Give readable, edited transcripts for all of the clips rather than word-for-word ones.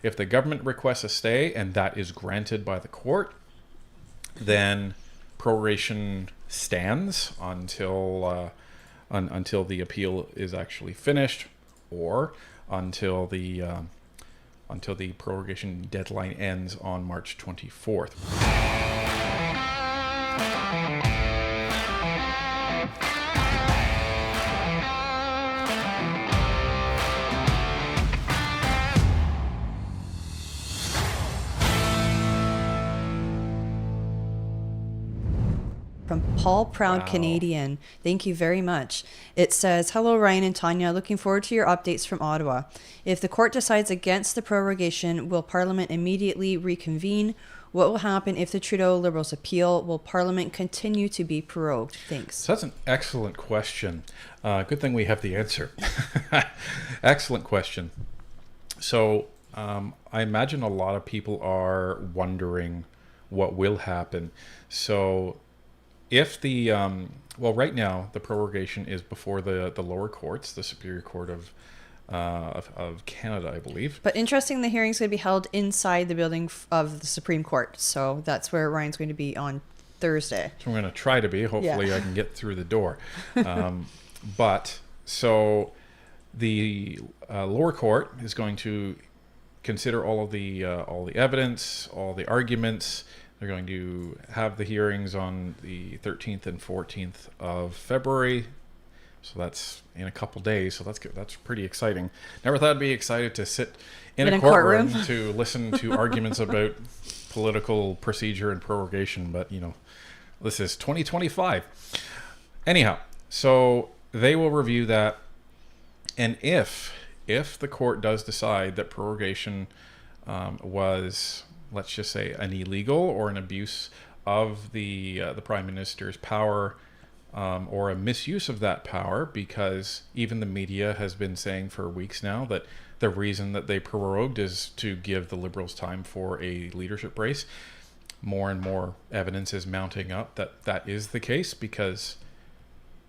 If the government requests a stay and that is granted by the court, then prorogation stands until the appeal is actually finished, or until the prorogation deadline ends on March 24th. From Paul Proud Wow. Canadian. Thank you very much. It says, "Hello, Ryan and Tanya. Looking forward to your updates from Ottawa. If the court decides against the prorogation, will Parliament immediately reconvene? What will happen if the Trudeau Liberals appeal? Will Parliament continue to be prorogued? Thanks." So that's an excellent question. Good thing we have the answer. Excellent question. So I imagine a lot of people are wondering what will happen. So if the right now the prorogation is before the lower courts, the Superior Court of Canada, I believe. But interesting, the hearing's going to be held inside the building of the Supreme Court. So that's where Ryan's going to be on Thursday. So I'm going to try to be. Hopefully, I can get through the door. But so the lower court is going to consider all the evidence, all the arguments. They're going to have the hearings on the 13th and 14th of February. So that's in a couple days. So that's good. That's pretty exciting. Never thought I'd be excited to sit in a courtroom to listen to arguments about political procedure and prorogation. But, this is 2025. Anyhow, so they will review that. And if the court does decide that prorogation was, let's just say, an illegal or an abuse of the Prime Minister's power, or a misuse of that power, because even the media has been saying for weeks now that the reason that they prorogued is to give the Liberals time for a leadership race. More and more evidence is mounting up that that is the case, because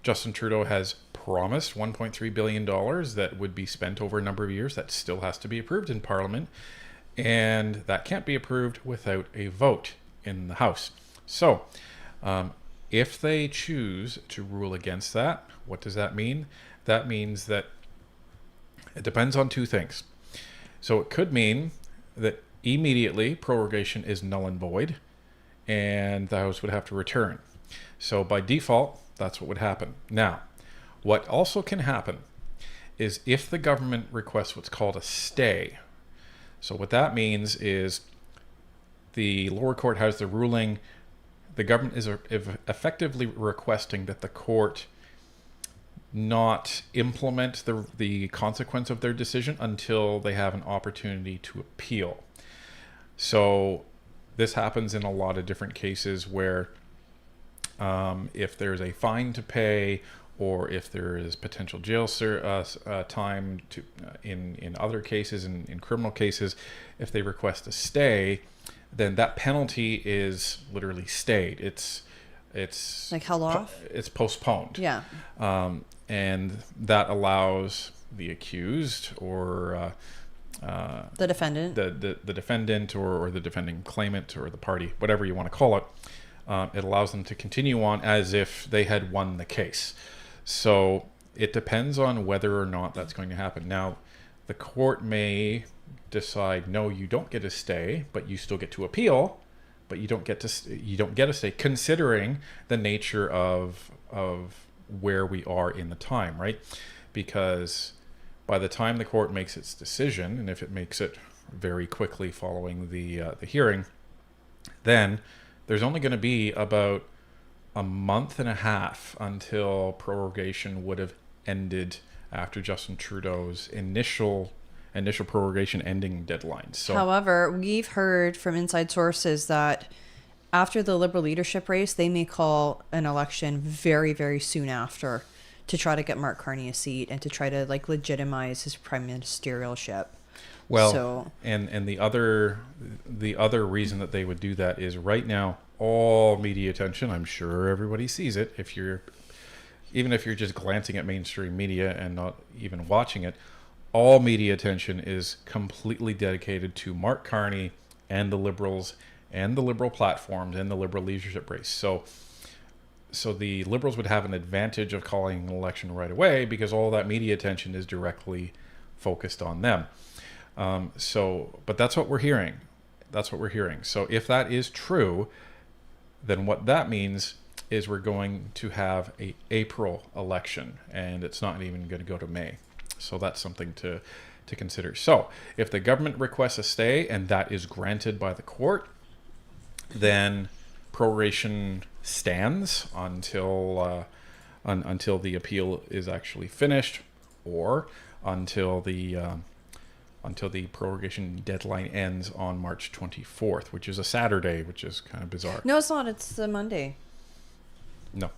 Justin Trudeau has promised $1.3 billion that would be spent over a number of years. That still has to be approved in Parliament, and that can't be approved without a vote in the House. So if they choose to rule against that, what does that mean? That means that it depends on two things. So it could mean that immediately prorogation is null and void, and the House would have to return. So by default, that's what would happen. Now, what also can happen is if the government requests what's called a stay. So what that means is the lower court has the ruling. The government is effectively requesting that the court not implement the consequence of their decision until they have an opportunity to appeal. So this happens in a lot of different cases where if there's a fine to pay, or if there is potential jail time in other cases, in criminal cases, if they request a stay, then that penalty is literally stayed. It's like held off. It's postponed. Yeah. And that allows the accused or The defendant. the defendant or the defending claimant or the party, whatever you want to call it, it allows them to continue on as if they had won the case. So it depends on whether or not that's going to happen. Now, the court may decide, no, you don't get a stay, but you still get to appeal, but you don't get a stay, considering the nature of where we are in the time, right? Because by the time the court makes its decision, and if it makes it very quickly following the hearing, then there's only going to be about a month and a half until prorogation would have ended after Justin Trudeau's initial prorogation ending deadline. So, however, we've heard from inside sources that after the Liberal leadership race, they may call an election very, very soon after to try to get Mark Carney a seat and to try to legitimize his prime ministerialship. Well, so, and the other reason that they would do that is right now all media attention, I'm sure everybody sees it, even if you're just glancing at mainstream media and not even watching it, all media attention is completely dedicated to Mark Carney and the Liberals and the Liberal platforms and the Liberal leadership race. So the Liberals would have an advantage of calling an election right away because all that media attention is directly focused on them. But that's what we're hearing. That's what we're hearing. So if that is true, then what that means is we're going to have a April election, and it's not even going to go to May. So that's something to consider. So if the government requests a stay and that is granted by the court, then prorogation stands until the appeal is actually finished, or until the prorogation deadline ends on March 24th, which is a Saturday, which is kind of bizarre. No, it's not. It's the Monday. No. Are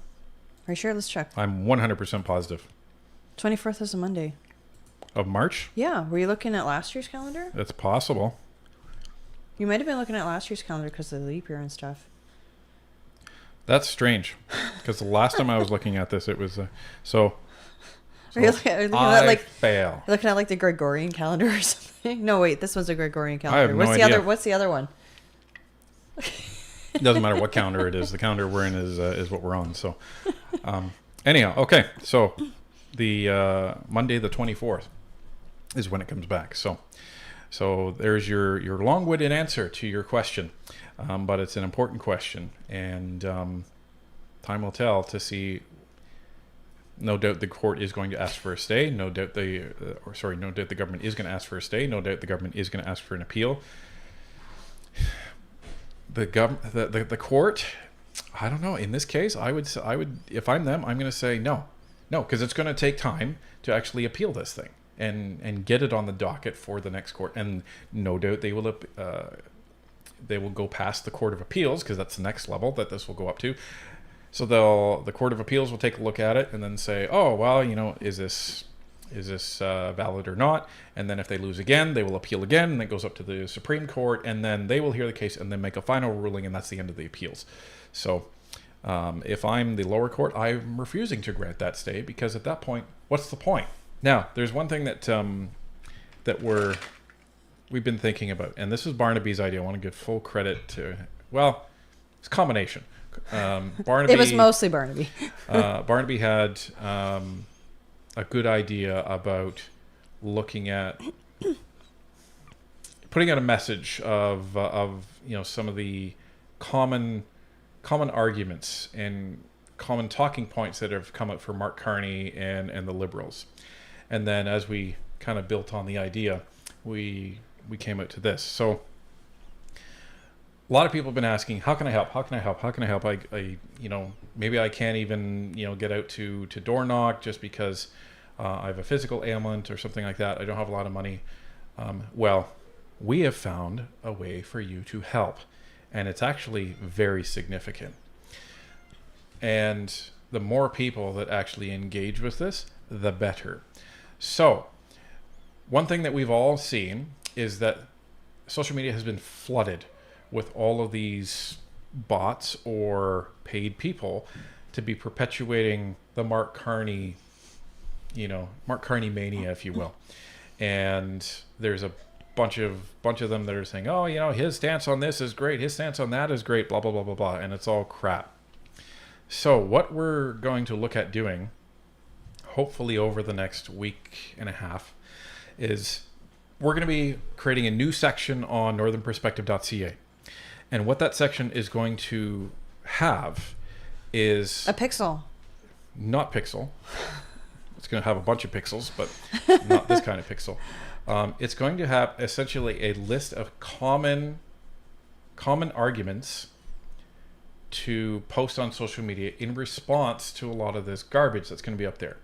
you sure? Let's check. I'm 100% positive. 24th is a Monday. Of March? Yeah. Were you looking at last year's calendar? It's possible. You might have been looking at last year's calendar because of the leap year and stuff. That's strange, because the last time I was looking at this, it was so. Are you looking at like fail? You're looking at like the Gregorian calendar or something? No, wait, this one's a Gregorian calendar. I have no idea. What's the other one? It doesn't matter what calendar it is. The calendar we're in is what we're on. So, anyhow, okay. So, the Monday the 24th is when it comes back. So there's your long-winded answer to your question, but it's an important question, and time will tell to see. No doubt the court is going to ask for a stay. No doubt the government is going to ask for a stay. No doubt the government is going to ask for an appeal. The court, I don't know. In this case, I would if I'm them, I'm going to say no, because it's going to take time to actually appeal this thing and get it on the docket for the next court. And no doubt they will go past the Court of Appeals, because that's the next level that this will go up to. So the Court of Appeals will take a look at it and then say, oh, well, is this valid or not? And then if they lose again, they will appeal again, and it goes up to the Supreme Court, and then they will hear the case and then make a final ruling, and that's the end of the appeals. So if I'm the lower court, I'm refusing to grant that stay, because at that point, what's the point? Now, there's one thing that we've been thinking about, and this is Barnaby's idea. I want to give full credit to, well, it's a combination. Barnaby, it was mostly Barnaby. Barnaby had a good idea about looking at putting out a message of some of the common arguments and common talking points that have come up for Mark Carney and the Liberals, and then as we kind of built on the idea, we came out to this. So a lot of people have been asking, how can I help? How can I help? How can I help? I maybe I can't even, get out to door knock just because I have a physical ailment or something like that. I don't have a lot of money. Well, we have found a way for you to help, and it's actually very significant. And the more people that actually engage with this, the better. So one thing that we've all seen is that social media has been flooded with all of these bots or paid people to be perpetuating the Mark Carney mania, if you will. And there's a bunch of them that are saying, oh, his stance on this is great, his stance on that is great, blah, blah, blah, blah, blah. And it's all crap. So what we're going to look at doing, hopefully over the next week and a half, is we're going to be creating a new section on northernperspective.ca. And what that section is going to have is a pixel. Not pixel. It's going to have a bunch of pixels, but not this kind of pixel. It's going to have essentially a list of common arguments to post on social media in response to a lot of this garbage that's going to be up there.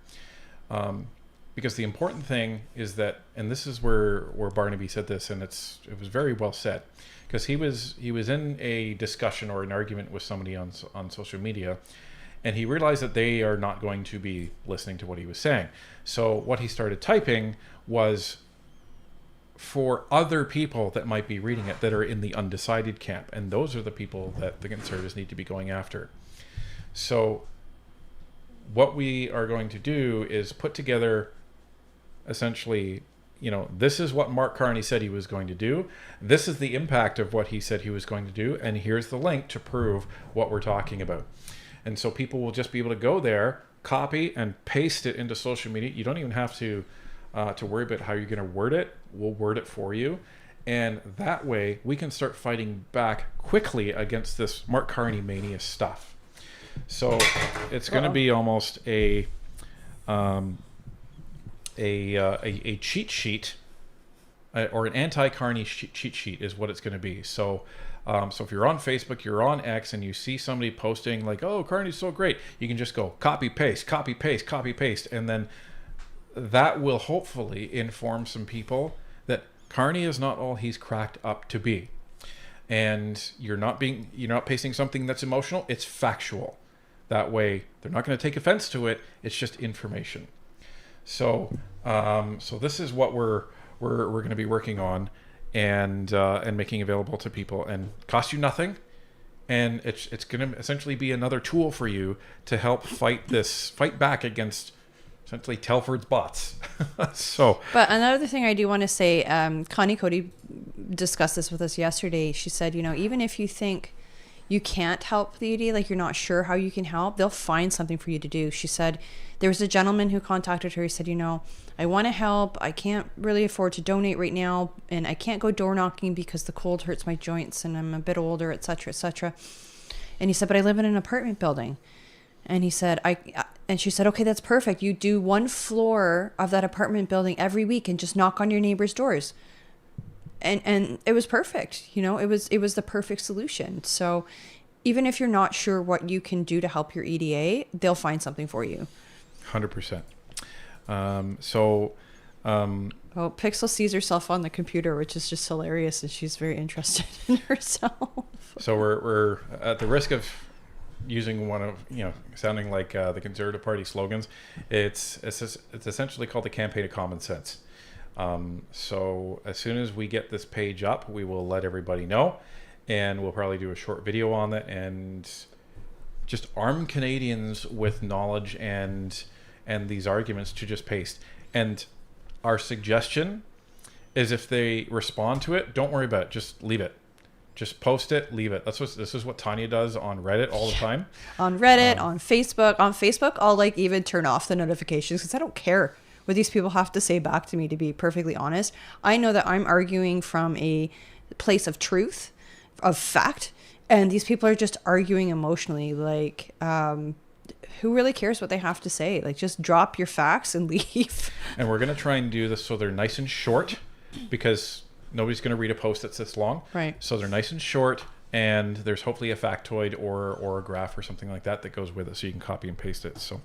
Because the important thing is that, and this is where Barnaby said this, and it was very well said, because he was in a discussion or an argument with somebody on social media, and he realized that they are not going to be listening to what he was saying. So what he started typing was for other people that might be reading it that are in the undecided camp, and those are the people that the Conservatives need to be going after. So what we are going to do is put together essentially this is what Mark Carney said he was going to do. This is the impact of what he said he was going to do. And here's the link to prove what we're talking about. And so people will just be able to go there, copy and paste it into social media. You don't even have to worry about how you're going to word it. We'll word it for you. And that way we can start fighting back quickly against this Mark Carney mania stuff. So it's going to be almost a cheat sheet, or an anti-Carney cheat sheet is what it's going to be. So if you're on Facebook, you're on X, and you see somebody posting like, "Oh, Carney's so great," you can just go copy paste, copy paste, copy paste, and then that will hopefully inform some people that Carney is not all he's cracked up to be. And you're not pasting something that's emotional, it's factual. That way they're not going to take offense to it, it's just information. So this is what we're going to be working on and making available to people, and cost you nothing. And it's going to essentially be another tool for you to help fight back against essentially Telford's bots. But another thing I do want to say, Connie Cody discussed this with us yesterday. She said, even if you think you can't help the ED, like you're not sure how you can help, they'll find something for you to do. She said there was a gentleman who contacted her. He said, I want to help. I can't really afford to donate right now, and I can't go door knocking because the cold hurts my joints and I'm a bit older, etc., etc. And he said, but I live in an apartment building. And he said, and she said, okay, that's perfect. You do one floor of that apartment building every week and just knock on your neighbors' doors. And it was perfect. It was the perfect solution. So even if you're not sure what you can do to help your EDA, they'll find something for you. 100%. Well, Pixel sees herself on the computer, which is just hilarious, and she's very interested in herself. So we're at the risk of using one of sounding like the Conservative Party slogans. It's essentially called the Campaign of Common Sense. So as soon as we get this page up, we will let everybody know, and we'll probably do a short video on it and just arm Canadians with knowledge and these arguments to just paste. And our suggestion is, if they respond to it, don't worry about it. Just leave it. Just post it, leave it. This is what Tanya does on Reddit all the time. On Reddit, on Facebook. On Facebook, I'll even turn off the notifications because I don't care what these people have to say back to me, to be perfectly honest. I know that I'm arguing from a place of truth, of fact, and these people are just arguing emotionally. Who really cares what they have to say? Just drop your facts and leave. And we're going to try and do this so they're nice and short, because nobody's going to read a post that's this long. Right. So they're nice and short, and there's hopefully a factoid or a graph or something like that goes with it, so you can copy and paste it. So